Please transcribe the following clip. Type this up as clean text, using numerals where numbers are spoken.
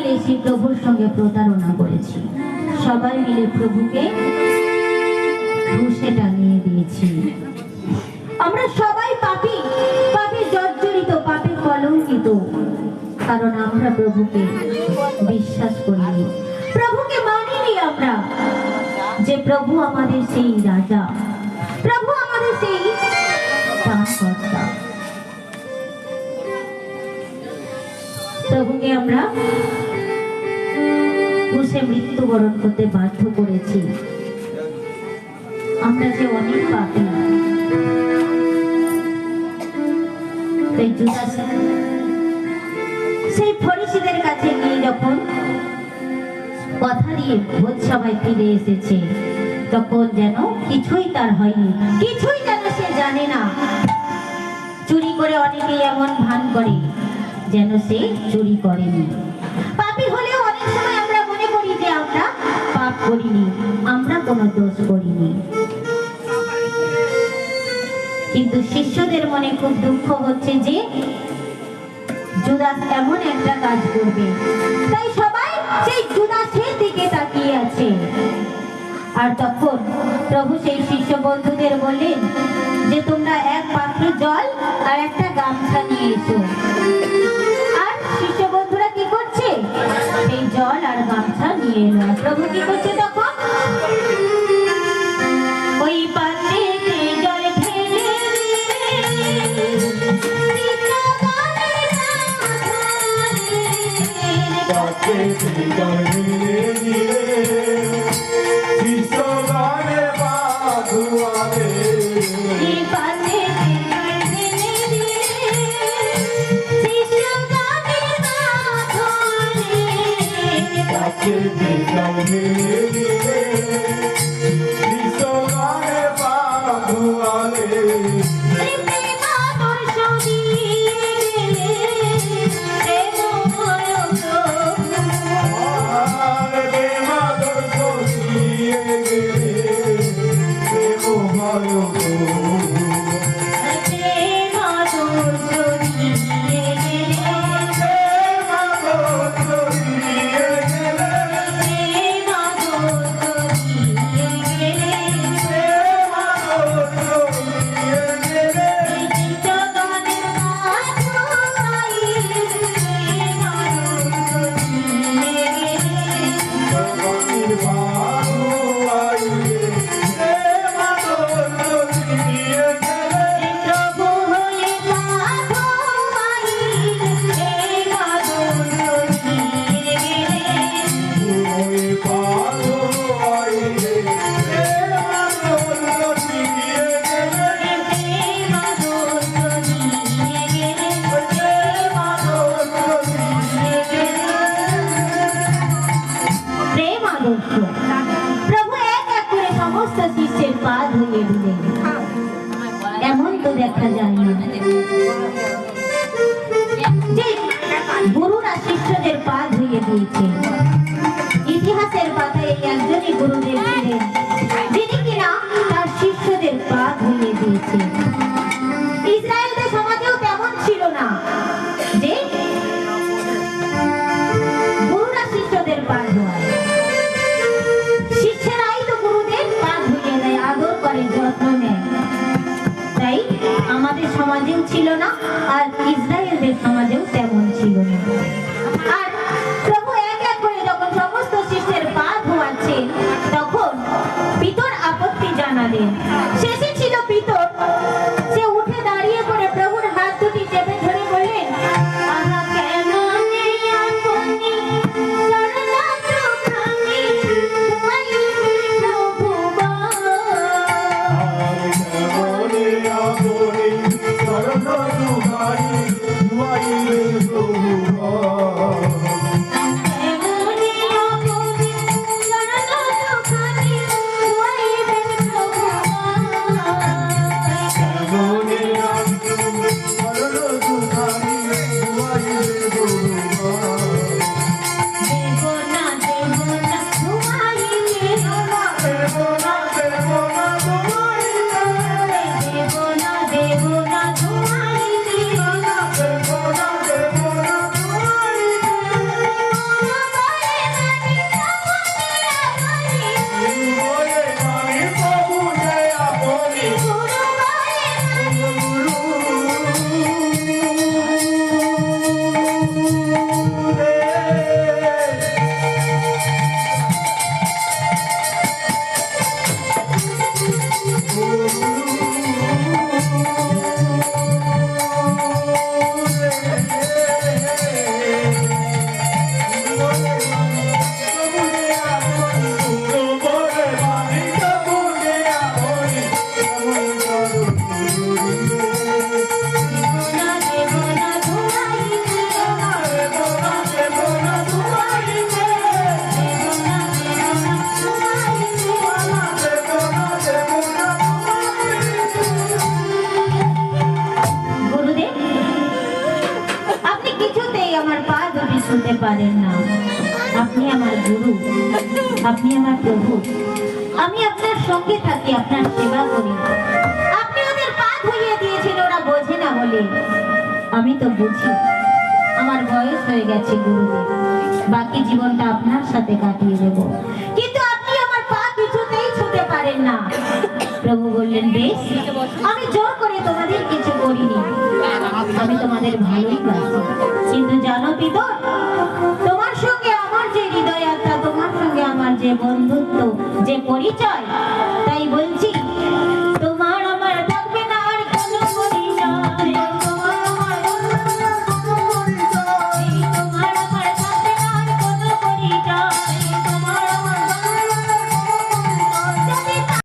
মিলে সেই প্রভুর সঙ্গে প্রতারণা করেছি, সবাই মিলে প্রভুকে ঘুষে টাঙিয়ে দিয়েছি। আমরা সবাই পাপী, পাপে জর্জরিত, পাপে কলঙ্কিত, কারণ আমরা প্রভুকে বিশ্বাস করিনি, প্রভুকে মানিনি আমরা যে প্রভু আমাদের সেই রাজা, প্রভু আমাদের সেই ত্রাণকর্তা। প্রভুকে আমরা ক্রুশে মৃত্যুবরণ করতে বাধ্য করেছি। আমরা যে অনেক পাপী, তাই জুদাস সেই ফরিসীদের কাছে গিয়ে যখন কথা দিয়ে ভোজসভায় ফিরে এসেছে, তখন যেন কিছুই তার হয়নি, কিছুই যেন সে জানে না। চুরি করে অনেকেই এমন ভান করে যেন সে চুরি করেনি। পাপী হলেও অনেক সময় আমরা মনে করি যে আমরা পাপ করিনি, আমরা কোনো দোষ করিনি। কিন্তু শিষ্যদের মনে খুব দুঃখ হচ্ছে যে জুদাস এমন একটা কাজ করবে, তাই সবাই সেই জুদাসের দিকে তাকিয়ে আছে। আর তখন প্রভু সেই শিষ্য বন্ধুদের বললেন যে তোমরা এক পাত্র জল আর একটা গামছা নিয়ে এসো। আর শিষ্য বন্ধুরা কি করছে? সেই জল আর গামছা নিয়ে এলো। প্রভু কি করছে তখন? ওই পাত্রে জল ঢেলে দেখা যায় না যে গুরুরা শিষ্যদের পা ধুয়ে দিয়েছে। ইতিহাসের পাতায় একজনই গুরুদেব ছিলেন যিনি কিনা তার শিষ্যদের পা ধুয়ে দিয়েছে। ইসরায়েলদের সমাজেও তেমন ছিল না যে গুরুরা শিষ্যদের পা ধোয়ায়, শিষ্যরাই তো গুরুদের পা ধুয়ে দেয়, আদর করে, যত্ন নেয়। তাই আমাদের সমাজেও ছিল না, আর ইসরায়েলদের সমাজেও তেমন ছিল না। আর প্রভু এক এক করে যখন সমস্ত শিষ্যের পা ধোয়াচ্ছেন, তখন পারেন না। আপনি আমার গুরু, আপনি আমার প্রভু। আমি আপনার সঙ্গে থাকি, আপনার সেবা করি। আপনি ওদের পা ধুইয়ে দিয়েছেন ওরা বোঝে না বলে। আমি তো বুঝি, আমার বয়স হয়ে গেছে গুরুদেব, বাকি জীবনটা আপনার সাথে কাটিয়ে দেব, কিন্তু আপনি আমার পা কিছুতেই ছুঁতে পারেন না। প্রভু বললেন, বেশ, আমি জোর করে তোমাদের কিছু করিনি, আমি তোমাদের ভালোই বাসি। কিন্তু জানো পিতর, তোমার সঙ্গে আমার যে হৃদয় আত্মা, তোমার সঙ্গে আমার যে বন্ধুত্ব, যে পরিচয়,